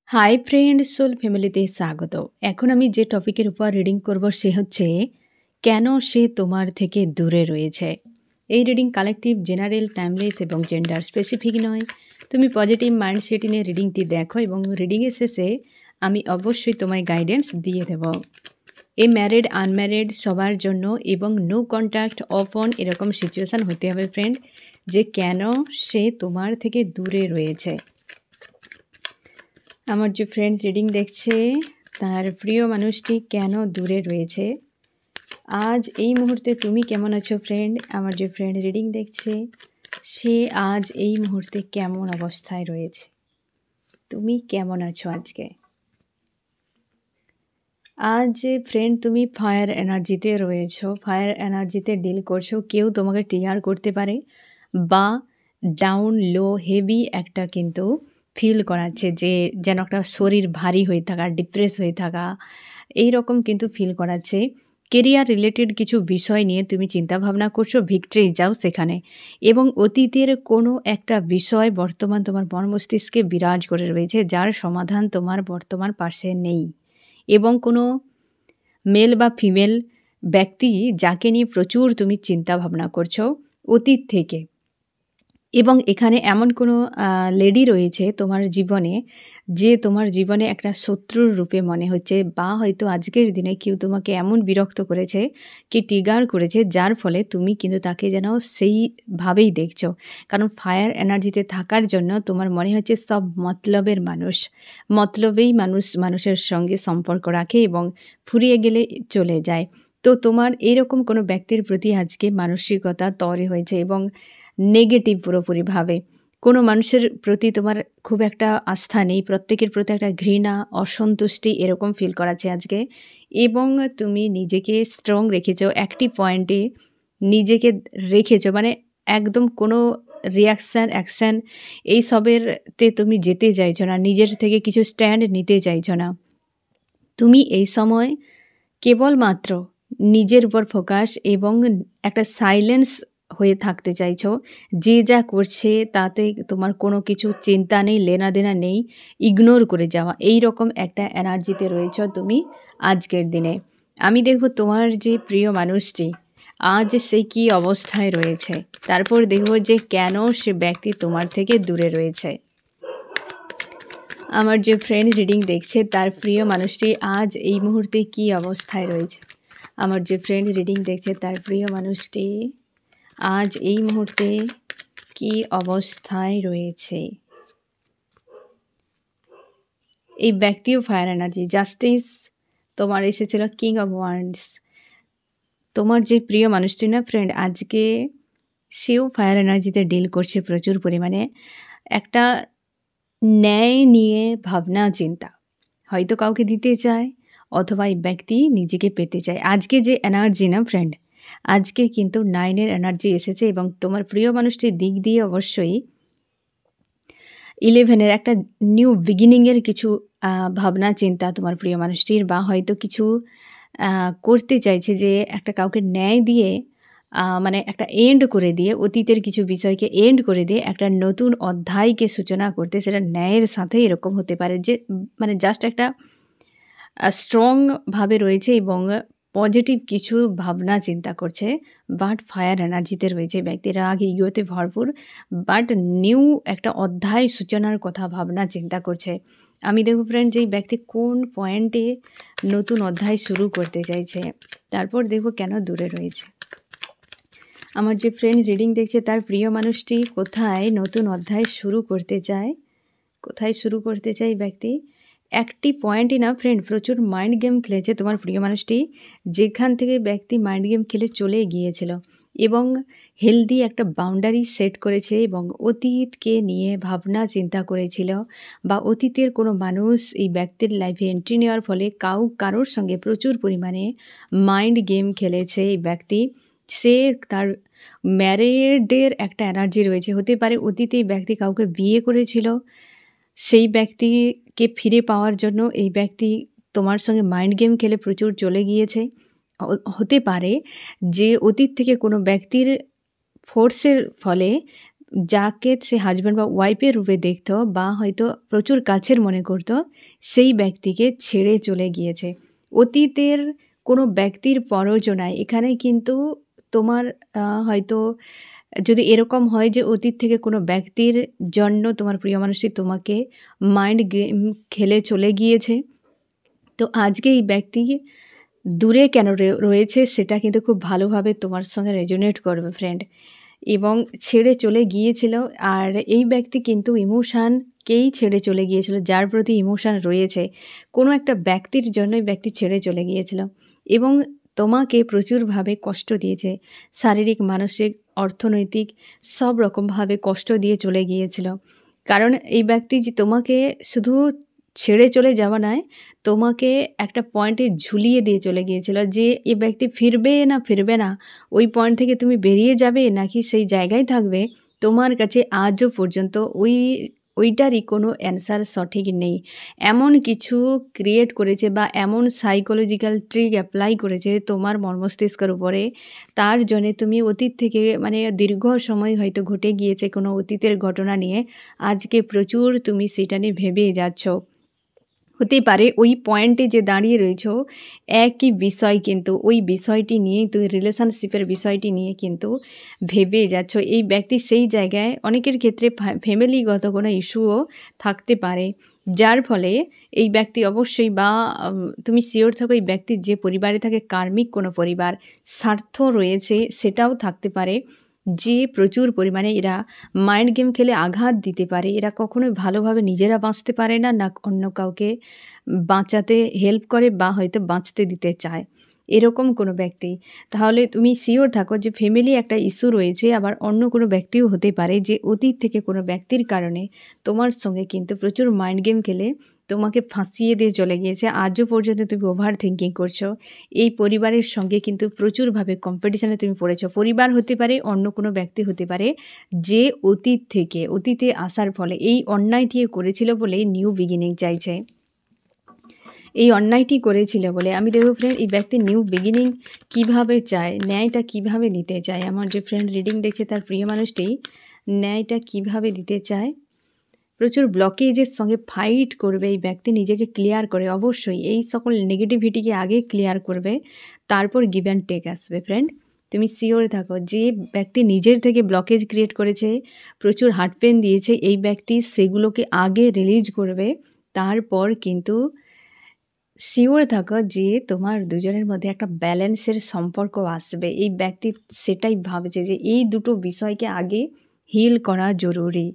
Hi friend soul ফ্যামিলিতে স্বাগত। এখন আমি যে টপিকের উপর রিডিং করব সে হচ্ছে কেন সে তোমার থেকে দূরে রয়েছে। এই রিডিং কালেকটিভ, জেনারেল, টাইমলেস এবং জেন্ডার স্পেসিফিক নয়। তুমি পজিটিভ মাইন্ডসেট নিয়ে রিডিংটি দেখো এবং রিডিংয়ের শেষে আমি অবশ্যই তোমায় গাইডেন্স দিয়ে দেব। এ ম্যারিড, আনম্যারিড সবার জন্য এবং নো কন্ট্যাক্ট, অফ অন এরকম সিচুয়েশান হতে হবে ফ্রেন্ড, যে কেন সে তোমার থেকে দূরে রয়েছে। আমার যে ফ্রেন্ড রিডিং দেখছে তার প্রিয় মানুষটি কেন দূরে রয়েছে। আজ এই মুহূর্তে তুমি কেমন আছো ফ্রেন্ড? আমার যে ফ্রেন্ড রিডিং দেখছে সে আজ এই মুহূর্তে কেমন অবস্থায় রয়েছে, তুমি কেমন আছো আজকে? আজ ফ্রেন্ড তুমি ফায়ার এনার্জিতে রয়েছো, ফায়ার এনার্জিতে ডিল করছো। কেউ তোমাকে ট্রিগার করতে পারে বা ডাউন, লো, হেভি একটা কিন্তু ফিল করাচ্ছে, যে যেন একটা শরীর ভারী হয়ে থাকা, ডিপ্রেস হয়ে থাকা, এই রকম কিন্তু ফিল করাচ্ছে। কেরিয়ার রিলেটেড কিছু বিষয় নিয়ে তুমি চিন্তাভাবনা করছো, ভিক্টরি যাও সেখানে, এবং অতীতের কোনো একটা বিষয় বর্তমান তোমার মন মস্তিষ্কে বিরাজ করে রয়েছে, যার সমাধান তোমার বর্তমান পাশে নেই। এবং কোনো মেল বা ফিমেল ব্যক্তি যাকে নিয়ে প্রচুর তুমি চিন্তা ভাবনা করছো অতীত থেকে, এবং এখানে এমন কোনো লেডি রয়েছে তোমার জীবনে, যে তোমার জীবনে একটা শত্রুর রূপে মনে হচ্ছে, বা হয়তো আজকের দিনে কেউ তোমাকে এমন বিরক্ত করেছে, কি ট্রিগার করেছে, যার ফলে তুমি কিন্তু তাকে যেন সেইভাবেই দেখছো। কারণ ফায়ার এনার্জিতে থাকার জন্য তোমার মনে হচ্ছে সব মতলবের মানুষ, মতলবেই মানুষের সঙ্গে সম্পর্ক রাখে এবং ফুরিয়ে গেলে চলে যায়। তো তোমার এইরকম কোনো ব্যক্তির প্রতি আজকে মানসিকতা তৈরি হয়েছে এবং নেগেটিভ পুরোপুরিভাবে। কোনো মানুষের প্রতি তোমার খুব একটা আস্থা নেই, প্রত্যেকের প্রতি একটা ঘৃণা, অসন্তুষ্টি এরকম ফিল করাচ্ছে আজকে। এবং তুমি নিজেকে স্ট্রং রেখেছো, একটি পয়েন্টে নিজেকে রেখেছো, মানে একদম কোনো অ্যাকশান এইসবেরতে তুমি যেতে চাইছো না, নিজের থেকে কিছু স্ট্যান্ড নিতে চাইছো না। তুমি এই সময় কেবলমাত্র নিজের উপর ফোকাস এবং একটা সাইলেন্স হয়ে থাকতে চাইছো। যে যা করছে তাতে তোমার কোনো কিছু চিন্তা নেই, লেনাদেনা নেই, ইগনোর করে যাওয়া, এই রকম একটা এনার্জিতে রয়েছো তুমি আজকের দিনে। আমি দেখব তোমার যে প্রিয় মানুষটি আজ সে কী অবস্থায় রয়েছে, তারপর দেখব যে কেন সে ব্যক্তি তোমার থেকে দূরে রয়েছে। আমার যে ফ্রেন্ড রিডিং দেখছে তার প্রিয় মানুষটি আজ এই মুহূর্তে কী অবস্থায় রয়েছে। আমার যে ফ্রেন্ড রিডিং দেখছে তার প্রিয় মানুষটি আজ এই মুহূর্তে কী অবস্থায় রয়েছে। এই ব্যক্তিও ফায়ার এনার্জি, জাস্টিস তোমার এসেছিল, কিং অফ ওয়ান্ডস। তোমার যে প্রিয় মানুষটি না ফ্রেন্ড, আজকে সেও ফায়ার এনার্জিতে ডিল করছে প্রচুর পরিমাণে। একটা ন্যায় নিয়ে ভাবনা চিন্তা হয়তো কাউকে দিতে চায়, অথবা এই ব্যক্তি নিজেকে পেতে চায়। আজকে যে এনার্জি না ফ্রেন্ড, আজকে কিন্তু 9-এর এনার্জি এসেছে এবং তোমার প্রিয় মানুষটির দিক দিয়ে অবশ্যই 11-এর একটা নিউ বিগিনিংয়ের কিছু ভাবনা চিন্তা তোমার প্রিয় মানুষটির, বা হয়তো কিছু করতে চাইছে, যে একটা কাউকে ন্যায় দিয়ে মানে একটা এন্ড করে দিয়ে, অতীতের কিছু বিষয়কে এন্ড করে দিয়ে একটা নতুন অধ্যায়কে সূচনা করতে, সেটা ন্যায়ের সাথে এরকম হতে পারে, যে মানে জাস্ট একটা স্ট্রংভাবে রয়েছে এবং পজিটিভ কিছু ভাবনা চিন্তা করছে। বাট ফায়ার এনার্জিতে রয়েছে ব্যক্তিরা, আগে ইগোতে ভরপুর, বাট নিউ একটা অধ্যায় সূচনার কথা ভাবনা চিন্তা করছে। আমি দেখব ফ্রেন্ড যে এই ব্যক্তি কোন পয়েন্টে নতুন অধ্যায় শুরু করতে চাইছে, তারপর দেখব কেন দূরে রয়েছে। আমার যে ফ্রেন্ড রিডিং দেখছে তার প্রিয় মানুষটি কোথায় নতুন অধ্যায় শুরু করতে চায়, কোথায় শুরু করতে চায় ব্যক্তি। একটি পয়েন্টই না ফ্রেন্ড, প্রচুর মাইন্ড গেম খেলেছে তোমার প্রিয় মানুষটি, যেখান থেকে ব্যক্তি মাইন্ড গেম খেলে চলে গিয়েছিল এবং হেলদি একটা বাউন্ডারি সেট করেছে এবং অতীতকে নিয়ে ভাবনা চিন্তা করেছিল, বা অতীতের কোনো মানুষ এই ব্যক্তির লাইফে এন্ট্রি নেওয়ার ফলে কারোর সঙ্গে প্রচুর পরিমাণে মাইন্ড গেম খেলেছে এই ব্যক্তি। সে তার ম্যারেডের একটা এনার্জি রয়েছে, হতে পারে অতীতে এই ব্যক্তি কাউকে বিয়ে করেছিল, সেই ব্যক্তিকে ফিরে পাওয়ার জন্য এই ব্যক্তি তোমার সঙ্গে মাইন্ড গেম খেলে প্রচুর চলে গিয়েছে। হতে পারে যে অতীত থেকে কোনো ব্যক্তির ফোর্সের ফলে যাকে সে হাজব্যান্ড বা ওয়াইফের রূপে দেখতো বা হয়তো প্রচুর কাছের মনে করতো, সেই ব্যক্তিকে ছেড়ে চলে গিয়েছে। অতীতের কোনো ব্যক্তির প্ররোচনায় এখানে কিন্তু তোমার হয়তো যদি এরকম হয় যে অতীত থেকে কোনো ব্যক্তির জন্য তোমার প্রিয় মানুষটি তোমাকে মাইন্ড গেম খেলে চলে গিয়েছে, তো আজকে এই ব্যক্তি দূরে কেন রয়েছে সেটা কিন্তু খুব ভালোভাবে তোমার সঙ্গে রেজোনেট করবে ফ্রেন্ড, এবং ছেড়ে চলে গিয়েছিল। আর এই ব্যক্তি কিন্তু ইমোশানকেই ছেড়ে চলে গিয়েছিল, যার প্রতি ইমোশান রয়েছে কোনো একটা ব্যক্তির জন্যই ব্যক্তি ছেড়ে চলে গিয়েছিল এবং তোমাকে প্রচুরভাবে কষ্ট দিয়েছে, শারীরিক, মানসিক, অর্থনৈতিক সব রকমভাবে কষ্ট দিয়ে চলে গিয়েছিল। কারণ এই ব্যক্তি যে তোমাকে শুধু ছেড়ে চলে যাওয়া নয়, তোমাকে একটা পয়েন্টে ঝুলিয়ে দিয়ে চলে গিয়েছিল যে এ ব্যক্তি ফিরবে না ফিরবে না, ওই পয়েন্ট থেকে তুমি বেরিয়ে যাবে নাকি সেই জায়গায় থাকবে, তোমার কাছে আজও পর্যন্ত ওইটারই কোনো অ্যান্সার সঠিক নেই। এমন কিছু ক্রিয়েট করেছে বা এমন সাইকোলজিক্যাল ট্রিক অ্যাপ্লাই করেছে তোমার মস্তিষ্কের উপরে, তার জন্যে তুমি অতীত থেকে মানে দীর্ঘ সময় হয়তো ঘটে গিয়েছে কোনো অতীতের ঘটনা নিয়ে, আজকে প্রচুর তুমি সেটা নিয়ে ভেবে যাচ্ছ। হতে পারে ওই পয়েন্টে যে দাঁড়িয়ে রয়েছ একই বিষয়, কিন্তু ওই বিষয়টি নিয়েই তুমি রিলেশনশিপের বিষয়টি নিয়ে কিন্তু ভেবে যাচ্ছ। এই ব্যক্তি সেই জায়গায় অনেকের ক্ষেত্রে ফ্যামিলিগত কোনো ইস্যুও থাকতে পারে, যার ফলে এই ব্যক্তি অবশ্যই বা তুমি শিওর থাকো এই ব্যক্তির যে পরিবারে থাকে কার্মিক কোনো পরিবার, স্বার্থ রয়েছে সেটাও থাকতে পারে, যে প্রচুর পরিমাণে এরা মাইন্ড গেম খেলে আঘাত দিতে পারে। এরা কখনোই ভালোভাবে নিজেরা বাঁচতে পারে না, না অন্য কাউকে বাঁচাতে হেল্প করে বা হয়তো বাঁচতে দিতে চায়, এরকম কোনো ব্যক্তি। তাহলে তুমি শিওর থাকো যে ফ্যামিলি একটা ইস্যু রয়েছে, আবার অন্য কোনো ব্যক্তিও হতে পারে যে অতীত থেকে কোনো ব্যক্তির কারণে তোমার সঙ্গে কিন্তু প্রচুর মাইন্ড গেম খেলে তোমাকে ফাঁসিয়ে দিয়ে চলে গিয়েছে। আজও পর্যন্ত তুমি ওভার থিঙ্কিং করছো। এই পরিবারের সঙ্গে কিন্তু প্রচুরভাবে কম্পিটিশানে তুমি পড়েছো। পরিবার হতে পারে, অন্য কোনো ব্যক্তি হতে পারে, যে অতীতে আসার ফলে এই অন্যায়টি করেছিল বলে নিউ বিগিনিং চাইছে। এই অন্যায়টি করেছিল বলে আমি দেখব ফ্রেন্ড এই ব্যক্তি নিউ বিগিনিং কিভাবে চায়, ন্যায়টা কিভাবে দিতে চায়। আমার যে ফ্রেন্ড রিডিং দেখছে তার প্রিয় মানুষটি ন্যায়টা কিভাবে দিতে চায়। প্রচুর ব্লকেজের সঙ্গে ফাইট করবে এই ব্যক্তি, নিজেকে ক্লিয়ার করে অবশ্যই এই সকল নেগেটিভিটিকে আগে ক্লিয়ার করবে, তারপর গিভ অ্যান্ড টেক আসবে। ফ্রেন্ড তুমি শিওর থাকো যে ব্যক্তি নিজের থেকে ব্লকেজ ক্রিয়েট করেছে, প্রচুর হার্ট পেন দিয়েছে, এই ব্যক্তি সেগুলোকে আগে রিলিজ করবে, তারপর কিন্তু শিওর থাকো যে তোমার দুজনের মধ্যে একটা ব্যালেন্সের সম্পর্ক আসবে। এই ব্যক্তি সেটাই ভাবছে যে এই দুটো বিষয়কে আগে হিল করা জরুরি।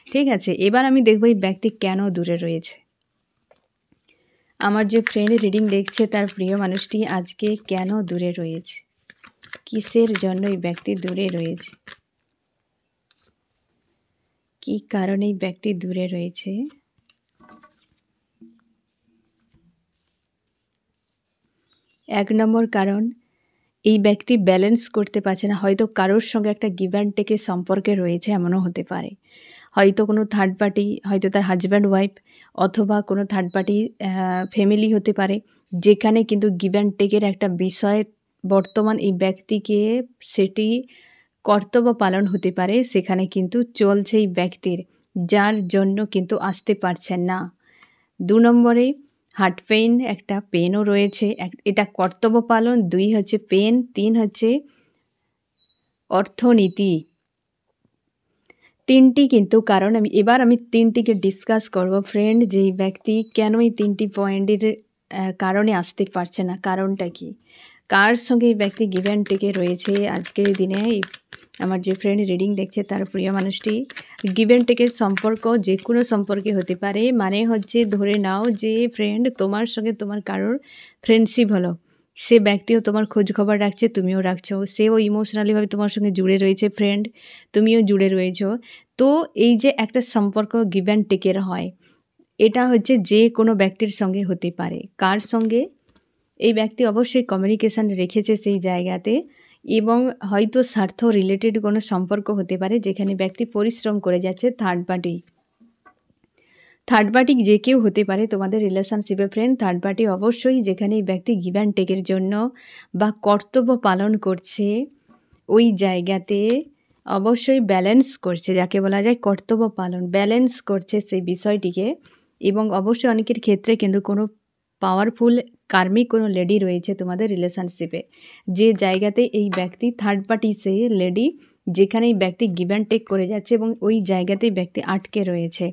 ঠিক আছে, এবার আমি দেখবো এই ব্যক্তি কেন দূরে রয়েছে। আমার যে ফ্রেন্ড রিডিং দেখছে তার প্রিয় মানুষটি আজকে কেন দূরে রয়েছে, কিসের জন্য এই ব্যক্তি দূরে রয়েছে, কী কারণে এই ব্যক্তি দূরে রয়েছে। এক নম্বর কারণ, এই ব্যক্তি ব্যালেন্স করতে পারছে না, হয়তো কারোর সঙ্গে একটা গিভ অ্যান্ড টেকের সম্পর্কে রয়েছে, এমনও হতে পারে। হয়তো কোনো থার্ড পার্টি, হয়তো তার হাজব্যান্ড ওয়াইফ, অথবা কোনো থার্ড পার্টি ফ্যামিলি হতে পারে, যেখানে কিন্তু গিভ অ্যান্ড টেকের একটা বিষয় বর্তমান এই ব্যক্তিকে সেটি কর্তব্য পালন হতে পারে, সেখানে কিন্তু চলছে এই ব্যক্তির, যার জন্য কিন্তু আসতে পারছেন না। 2 নম্বরে হার্ট পেইন, একটা পেনও রয়েছে, এটা কর্তব্য পালন। 2 হচ্ছে পেন, 3 হচ্ছে অর্থনীতি। 3টি কিন্তু কারণ আমি 3টিকে ডিসকাস করব ফ্রেন্ড, যে এই ব্যক্তি কেন এই 3টি পয়েন্টের কারণে আসতে পারছে না, কারণটা কি, কার সঙ্গে এই ব্যক্তি গিভ অ্যান্ড টেকে রয়েছে আজকের দিনে। আমার যে ফ্রেন্ড রিডিং দেখছে তার প্রিয় মানুষটি গিভ অ্যান্ড টেকের সম্পর্ক যে কোনো সম্পর্কে হতে পারে, মানে হচ্ছে ধরে নাও যে ফ্রেন্ড তোমার সঙ্গে তোমার কারোর ফ্রেন্ডশিপ হলো, সে ব্যক্তিও তোমার খোঁজ খবর রাখছে, তুমিও রাখছো, সেও ইমোশনালিভাবে তোমার সঙ্গে জুড়ে রয়েছে ফ্রেন্ড, তুমিও জুড়ে রয়েছো। তো এই যে একটা সম্পর্ক গিভ অ্যান্ড টেকের হয়, এটা হচ্ছে যে কোনো ব্যক্তির সঙ্গে হতে পারে। কার সঙ্গে, এই ব্যক্তি অবশ্যই কমিউনিকেশান রেখেছে সেই জায়গাতে, এবং হয়তো স্বার্থ রিলেটেড কোনো সম্পর্ক হতে পারে যেখানে ব্যক্তি পরিশ্রম করে যাচ্ছে। থার্ড পার্টি যে কেউ হতে পারে তোমাদের রিলেশনশিপে ফ্রেন্ড। থার্ড পার্টি অবশ্যই যেখানে এই ব্যক্তি গিভ অ্যান্ড টেকের জন্য বা কর্তব্য পালন করছে, ওই জায়গাতে অবশ্যই ব্যালেন্স করছে, যাকে বলা যায় কর্তব্য পালন, ব্যালেন্স করছে সেই বিষয়টিকে। এবং অবশ্যই অনেকের ক্ষেত্রে কিন্তু কোনো পাওয়ারফুল কার্মিক কোনো লেডি রয়েছে তোমাদের রিলেশনশিপে, যে জায়গাতে এই ব্যক্তি থার্ড পার্টি সেই লেডি, যেখানে এই ব্যক্তি গিভ অ্যান্ড টেক করে যাচ্ছে এবং ওই জায়গাতেই ব্যক্তি আটকে রয়েছে।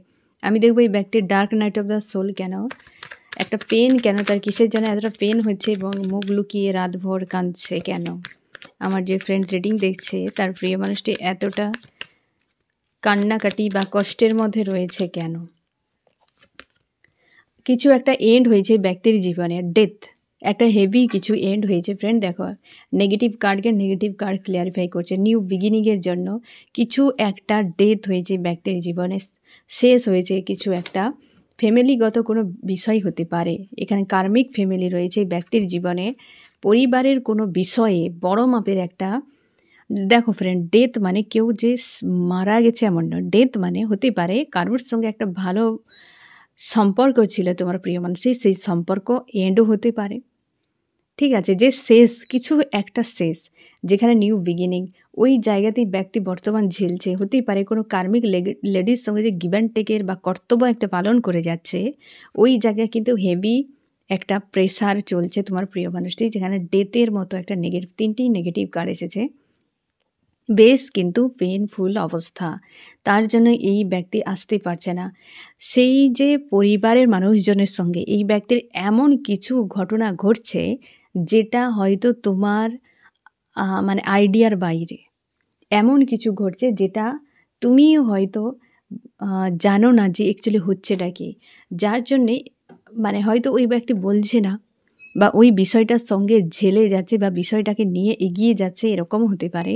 আমি দেখবো এই ব্যক্তির dark night of the soul কেন, একটা পেন কেন, তার কিসের জন্য এতটা পেন হচ্ছে এবং মুখ লুকিয়ে রাতভর কাঁদছে কেন। আমার যে ফ্রেন্ড রিডিং দেখছে তার প্রিয় মানুষটি এতটা কান্নাকাটি বা কষ্টের মধ্যে রয়েছে কেন। কিছু একটা এন্ড হয়েছে ব্যক্তির জীবনে, ডেথ, একটা হেভি কিছু এন্ড হয়েছে ফ্রেন্ড। দেখো নেগেটিভ কার্ডকে নেগেটিভ কার্ড ক্লিয়ারিফাই করছে, নিউ বিগিনিংয়ের জন্য কিছু একটা ডেথ হয়েছে ব্যক্তির জীবনে, শেষ হয়েছে কিছু একটা ফ্যামিলিগত কোনো বিষয় হতে পারে। এখানে কার্মিক ফ্যামিলি রয়েছে ব্যক্তির জীবনে, পরিবারের কোনো বিষয়ে বড় মাপের একটা। দেখো ফ্রেন্ড, ডেথ মানে কেউ যে মারা গেছে এমন নয়, ডেথ মানে হতে পারে কারোর সঙ্গে একটা ভালো সম্পর্ক ছিল তোমার প্রিয় মানুষের, সেই সম্পর্ক এন্ডও হতে পারে। ঠিক আছে, যে শেষ কিছু একটা শেষ, যেখানে নিউ বিগিনিং, ওই জায়গাতেই ব্যক্তি বর্তমান ঝেলছে। হতেই পারে কোনো কার্মিক লেডির সঙ্গে যে গিভ অ্যান্ড টেকের বা কর্তব্য একটা পালন করে যাচ্ছে, ওই জায়গায় কিন্তু হেভি একটা প্রেসার চলছে তোমার প্রিয় মানুষটি, যেখানে ডেথের মতো একটা নেগেটিভ, 3টি নেগেটিভ কার্ড এসেছে। বেশ কিন্তু পেইনফুল অবস্থা, তার জন্য এই ব্যক্তি আসতে পারছে না। সেই যে পরিবারের মানুষজনের সঙ্গে এই ব্যক্তির এমন কিছু ঘটনা ঘটছে যেটা হয়তো তোমার মানে আইডিয়ার বাইরে, এমন কিছু ঘটছে যেটা তুমিও হয়তো জানো না যে অ্যাকচুয়ালি হচ্ছেটা কি, যার জন্যে মানে হয়তো ওই ব্যক্তি বলছে না বা ওই বিষয়টার সঙ্গে ঝেলে যাচ্ছে বা বিষয়টাকে নিয়ে এগিয়ে যাচ্ছে, এরকমও হতে পারে।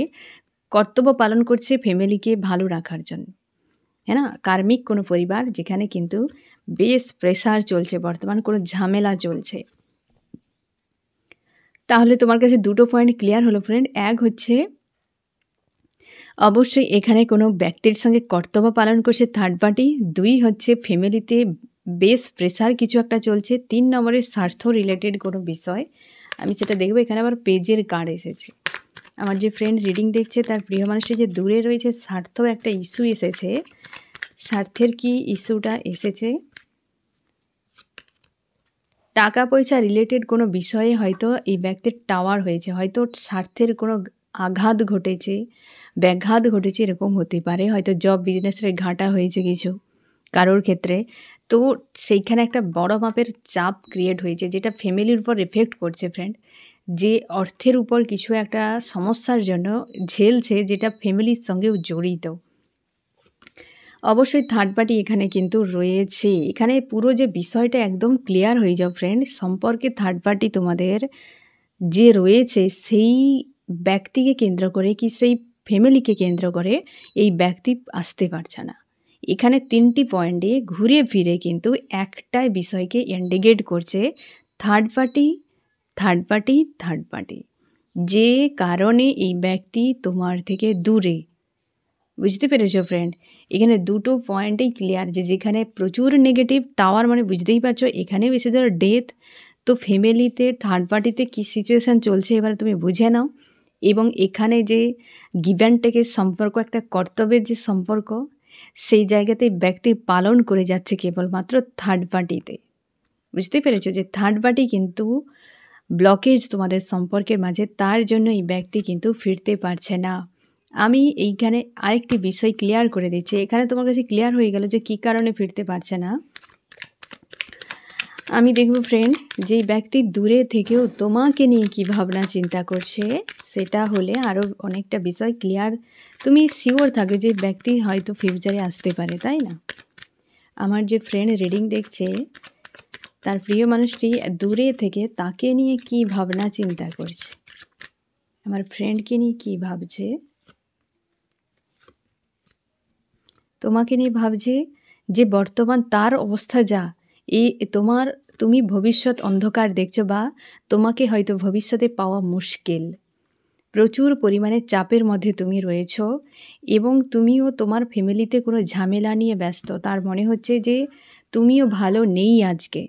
কর্তব্য পালন করছে ফ্যামিলিকে ভালো রাখার জন্য, হ্যাঁ না, কার্মিক কোনো পরিবার যেখানে কিন্তু বেশ প্রেসার চলছে বর্তমান, কোনো ঝামেলা চলছে। তাহলে তোমার কাছে দুটো পয়েন্ট ক্লিয়ার হলো ফ্রেন্ড। এক হচ্ছে অবশ্যই এখানে কোনো ব্যক্তির সঙ্গে কর্তব্য পালন করছে থার্ড পার্টি। 2 হচ্ছে ফ্যামিলিতে বেশ প্রেসার কিছু একটা চলছে। 3 নম্বরে স্বার্থ রিলেটেড কোনো বিষয়, আমি সেটা দেখবো। এখানে আবার পেজের কার্ড এসেছে। আমার যে ফ্রেন্ড রিডিং দেখছে তার প্রিয় মানুষটি যে দূরে রয়েছে, স্বার্থ একটা ইস্যু এসেছে। স্বার্থের কি ইস্যুটা এসেছে? টাকা পয়সা রিলেটেড কোনো বিষয়ে হয়তো এই ব্যক্তির টাওয়ার হয়েছে, হয়তো স্বার্থের কোনো আঘাত ঘটেছে, ব্যাঘাত ঘটেছে, এরকম হতে পারে। হয়তো জব বিজনেসের ঘাটা হয়েছে কিছু কারোর ক্ষেত্রে, তো সেইখানে একটা বড় মাপের চাপ ক্রিয়েট হয়েছে যেটা ফ্যামিলির উপর এফেক্ট করছে ফ্রেন্ড। যে অর্থের উপর কিছু একটা সমস্যার জন্য ঝেলছে, যেটা ফ্যামিলির সঙ্গেও জড়িত। অবশ্যই থার্ড পার্টি এখানে কিন্তু রয়েছে। এখানে পুরো যে বিষয়টা একদম ক্লিয়ার হয়ে যাও ফ্রেন্ড, সম্পর্কে থার্ড পার্টি তোমাদের যে রয়েছে সেই ব্যক্তিকে কেন্দ্র করে কি সেই ফ্যামিলিকে কেন্দ্র করে এই ব্যক্তি আসতে পারছে না। এখানে 3টি পয়েন্টে ঘুরে ফিরে কিন্তু একটাই বিষয়কে ইন্ডিকেট করছে, third party, third party, third party, যে কারণে এই ব্যক্তি তোমার থেকে দূরে। বুঝতে পেরেছো ফ্রেন্ড? এখানে দুটো পয়েন্টেই ক্লিয়ার, যে যেখানে প্রচুর নেগেটিভ টাওয়ার, মানে বুঝতেই পারছো এখানেও এসে যাওয়ার ডেথ। তো ফ্যামিলিতে থার্ড পার্টিতে কী সিচুয়েশান চলছে এবারে তুমি বুঝে নাও। এবং এখানে যে গিভ অ্যান্ড টেকের সম্পর্ক, একটা কর্তব্যের যে সম্পর্ক, সেই জায়গাতে ব্যক্তি পালন করে যাচ্ছে কেবলমাত্র থার্ড পার্টিতে। বুঝতে পেরেছো যে থার্ড পার্টি কিন্তু ব্লকেজ তোমাদের সম্পর্কের মাঝে, তার জন্য এই ব্যক্তি কিন্তু ফিরতে পারছে না। আমি এইখানে আরেকটি বিষয় ক্লিয়ার করে দিচ্ছি। এখানে তোমার কাছে ক্লিয়ার হয়ে গেল যে কী কারণে ফিরতে পারছে না। আমি দেখব ফ্রেন্ড, যেই ব্যক্তি দূরে থেকেও তোমাকে নিয়ে কী ভাবনা চিন্তা করছে, সেটা হলে আরও অনেকটা বিষয় ক্লিয়ার, তুমি শিওর থাকবে যে ব্যক্তি হয়তো ফিউচারে আসতে পারে, তাই না? আমার যে ফ্রেন্ড রিডিং দেখছে তার প্রিয় মানুষটি দূরে থেকে তাকে নিয়ে কী ভাবনা চিন্তা করছে, আমার ফ্রেন্ডকে নিয়ে কী ভাবছে, তোমাকে নিয়ে ভাবছে যে বর্তমান তার অবস্থা যা, তুমি ভবিষ্যৎ অন্ধকার দেখছো, বা তোমাকে হয়তো ভবিষ্যতে পাওয়া মুশকিল, প্রচুর পরিমাণে চাপের মধ্যে তুমি রয়েছো এবং তুমিও তোমার ফ্যামিলিতে কোনো ঝামেলা নিয়ে ব্যস্ত। তার মনে হচ্ছে যে তুমিও ভালো নেই আজকে।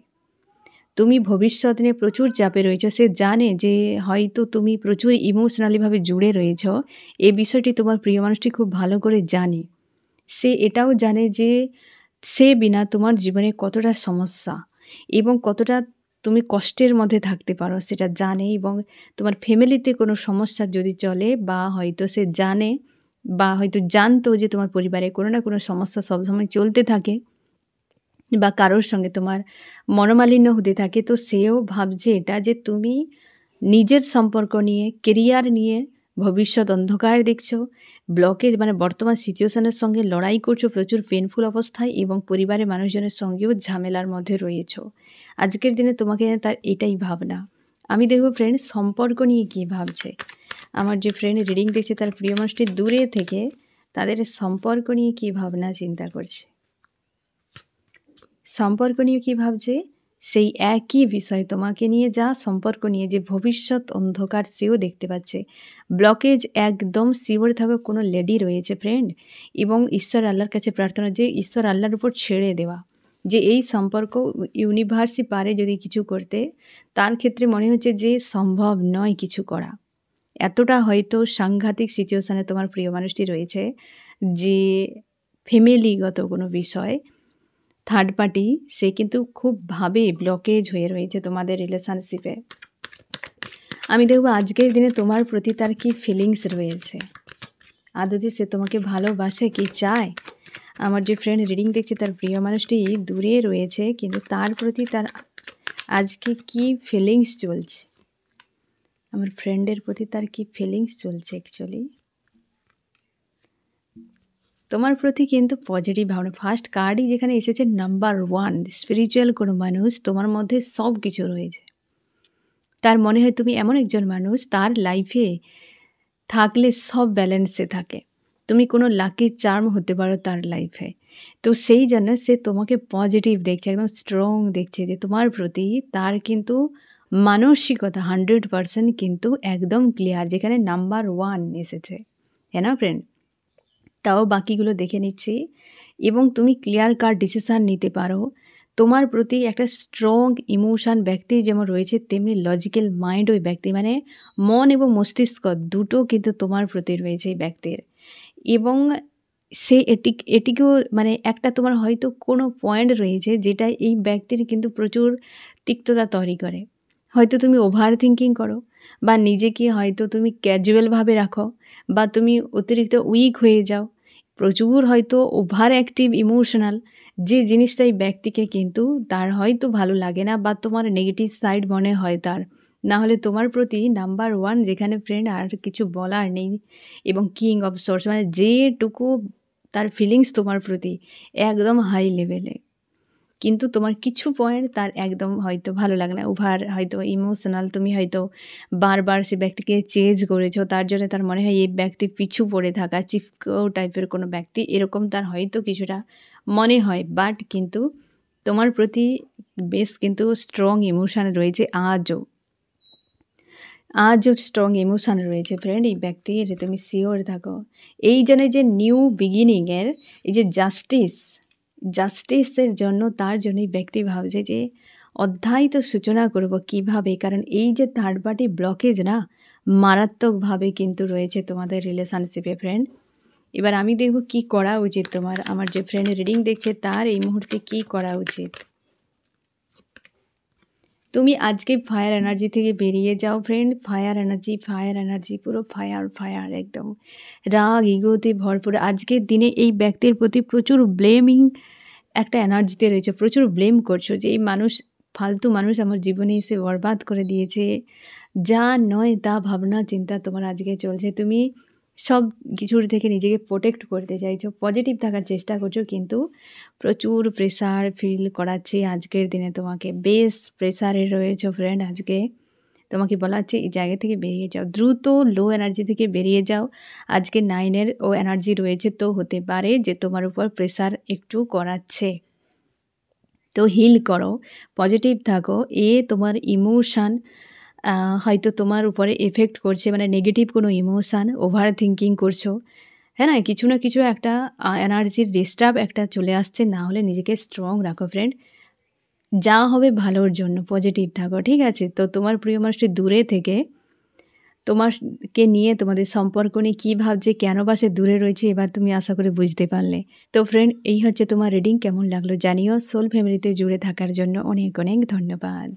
তুমি ভবিষ্যৎ নিয়ে প্রচুর চাপে রয়েছো। সে জানে যে হয়তো তুমি প্রচুর ইমোশনালিভাবে জুড়ে রয়েছো। এই বিষয়টি তোমার প্রিয় মানুষটি খুব ভালো করে জানে। সে এটাও জানে যে সে বিনা তোমার জীবনে কতটা সমস্যা এবং কতটা তুমি কষ্টের মধ্যে থাকতে পারো সেটা জানে, এবং তোমার ফ্যামিলিতে কোনো সমস্যা যদি চলে বা হয়তো সে জানে বা হয়তো জানতো যে তোমার পরিবারে কোনো না কোনো সমস্যা সবসময় চলতে থাকে বা কারোর সঙ্গে তোমার মনোমালিন্য হতে থাকে, তো সেও ভাবছে এটা যে তুমি নিজের সম্পর্ক নিয়ে, কেরিয়ার নিয়ে ভবিষ্যৎ অন্ধকার দেখছো, ব্লকেজ মানে বর্তমান সিচুয়েশনের সঙ্গে লড়াই করছো প্রচুর পেনফুল অবস্থায়, এবং পরিবারের মানুষজনের সঙ্গেও ঝামেলার মধ্যে রয়েছো। আজকের দিনে তোমাকে তার এটাই ভাবনা। আমি দেখবো ফ্রেন্ড সম্পর্ক নিয়ে কী ভাবছে। আমার যে ফ্রেন্ড রিডিং দেখছে তার প্রিয় মানুষটি দূরে থেকে তাদের সম্পর্ক নিয়ে কী ভাবনা চিন্তা করছে, সম্পর্ক নিয়ে কী ভাবছে, সেই একই বিষয় তোমাকে নিয়ে, যা সম্পর্ক নিয়ে যে ভবিষ্যৎ অন্ধকার সেও দেখতে পাচ্ছে। ব্লকেজ একদম শিওর থাকা কোনো লেডি রয়েছে ফ্রেন্ড, এবং ঈশ্বর আল্লাহর কাছে প্রার্থনা যে ঈশ্বর আল্লাহর উপর ছেড়ে দেওয়া, যে এই সম্পর্ক ইউনিভার্সই পারে যদি কিছু করতে, তার ক্ষেত্রে মনে হচ্ছে যে সম্ভব নয় কিছু করা। এতটা হয়তো সাংঘাতিক সিচুয়েশানে তোমার প্রিয় মানুষটি রয়েছে যে ফ্যামিলিগত কোনো বিষয়, থার্ড পার্টি সে কিন্তু খুব ভাবে ব্লকেজ হয়ে রয়েছে তোমাদের রিলেশনশিপে। আমি দেখবো আজকের দিনে তোমার প্রতি তার কি ফিলিংস রয়েছে, আদতে সে তোমাকে ভালোবাসে কি চায়। আমার যে ফ্রেন্ড রিডিং দেখছে তার প্রিয় মানুষটি দূরে রয়েছে, কিন্তু তার প্রতি তার আজকে কি ফিলিংস চলছে, আমার ফ্রেন্ডের প্রতি তার কি ফিলিংস চলছে অ্যাকচুয়ালি তোমার প্রতি কিন্তু পজিটিভ ভাবনা। ফার্স্ট কার্ডই যেখানে এসেছে নাম্বার 1, স্পিরিচুয়াল কোনো মানুষ তোমার মধ্যে সব কিছু রয়েছে। তার মনে হয় তুমি এমন একজন মানুষ তার লাইফে থাকলে সব ব্যালেন্সে থাকে, তুমি কোনো লাকি চার্ম হতে পারো তার লাইফে। তো সেই জন্য সে তোমাকে পজিটিভ দেখছে, একদম স্ট্রং দেখছে যে তোমার প্রতি তার কিন্তু মানসিকতা 100% কিন্তু একদম ক্লিয়ার, যেখানে নাম্বার 1 এসেছে, হ্যাঁ না ফ্রেন্ড। তাও বাকিগুলো দেখে নিচ্ছি, এবং তুমি ক্লিয়ার কাট ডিসিশান নিতে পারো। তোমার প্রতি একটা স্ট্রং ইমোশান ব্যক্তির যেমন রয়েছে, তেমনি লজিক্যাল মাইন্ড ওই ব্যক্তি, মানে মন এবং মস্তিষ্ক দুটো কিন্তু তোমার প্রতি রয়েছে এই ব্যক্তির। এবং সে এটিকেও মানে একটা তোমার হয়তো কোনো পয়েন্ট রয়েছে যেটা এই ব্যক্তির কিন্তু প্রচুর তিক্ততা তৈরি করে। হয়তো তুমি ওভার থিঙ্কিং করো, বা নিজেকে হয়তো তুমি ক্যাজুয়ালভাবে রাখো, বা তুমি অতিরিক্ত উইক হয়ে যাও, প্রচুর হয়তো ওভার অ্যাক্টিভ ইমোশনাল, যে জিনিসটা এই ব্যক্তিকে কিন্তু তার হয়তো ভালো লাগে না, বা তোমার নেগেটিভ সাইড মনে হয় তার। না হলে তোমার প্রতি নাম্বার 1 যেখানে ফ্রেন্ড আর কিছু বলার নেই, এবং কিং অফ সোর্স মানে যেটুকু তার ফিলিংস তোমার প্রতি একদম হাই লেভেলে, কিন্তু তোমার কিছু পয়েন্ট তার একদম হয়তো ভালো লাগে না, ওভার হয়তো ইমোশনাল, তুমি হয়তো বারবার সে ব্যক্তিকে চেঞ্জ করেছো, তার জন্য তার মনে হয় এই ব্যক্তি পিছু পড়ে থাকা চিপকো টাইপের কোনো ব্যক্তি, এরকম তার হয়তো কিছুটা মনে হয়। বাট কিন্তু তোমার প্রতি বেশ কিন্তু স্ট্রং ইমোশান রয়েছে, আজও স্ট্রং ইমোশান রয়েছে ফ্রেন্ড এই ব্যক্তির, তুমি শিওর থাকো। এই জন্য যে নিউ বিগিনিংয়ের এই যে জাস্টিসের জন্য, তার জন্য এই ব্যক্তি ভাবছে যে অধ্যায় তো সূচনা করব কিভাবে, কারণ এই যে থার্ড পার্টি ব্লকেজ না মারাত্মকভাবে কিন্তু রয়েছে তোমাদের রিলেশনশিপে ফ্রেন্ড। এবার আমি দেখব কি করা উচিত তোমার, আমার যে ফ্রেন্ড রিডিং দেখছে তার এই মুহূর্তে কি করা উচিত। তুমি আজকে ফায়ার এনার্জি থেকে বেরিয়ে যাও ফ্রেন্ড, ফায়ার এনার্জি পুরো ফায়ার একদম রাগ ইগোতে ভরপুর। আজকের দিনে এই ব্যক্তির প্রতি প্রচুর ব্লেমিং একটা এনার্জিতে রয়েছে, প্রচুর ব্লেম করছো যে এই মানুষ ফালতু মানুষ আমার জীবনে এসে বরবাদ করে দিয়েছে, যা নয় তা ভাবনা চিন্তা তোমার আজকে চলছে। তুমি সব কিছুর থেকে নিজেকে প্রোটেক্ট করতে চাইছো, পজিটিভ থাকার চেষ্টা করছো, কিন্তু প্রচুর প্রেশার ফিল করাচ্ছে আজকের দিনে তোমাকে, বেশ প্রেশারে রয়েছো ফ্রেন্ড। আজকে তোমাকে বলা হচ্ছে এই জায়গা থেকে বেরিয়ে যাও, দ্রুত লো এনার্জি থেকে বেরিয়ে যাও। আজকে 9-এর ও এনার্জি রয়েছে, তো হতে পারে যে তোমার উপর প্রেশার একটু করাচ্ছে, তো হিল করো, পজিটিভ থাকো। তোমার ইমোশান হয়তো তোমার উপরে এফেক্ট করছে, মানে নেগেটিভ কোনো ইমোশান, ওভার থিঙ্কিং করছো, হ্যাঁ না, কিছু না কিছু একটা এনার্জির ডিস্টার্ব একটা চলে আসছে। না হলে নিজেকে স্ট্রং রাখো ফ্রেন্ড, যা হবে ভালোর জন্য পজিটিভ থাকো, ঠিক আছে? তো তোমার প্রিয় মানুষটি দূরে থেকে তোমাকে নিয়ে, তোমাদের সম্পর্ক নিয়ে কী ভাবছে, কেন বা সে দূরে রয়েছে, এবার তুমি আশা করি বুঝতে পারলে। তো ফ্রেন্ড, এই হচ্ছে তোমার রিডিং। কেমন লাগলো জানিও। সোল ফ্যামিলিতে জুড়ে থাকার জন্য অনেক অনেক ধন্যবাদ।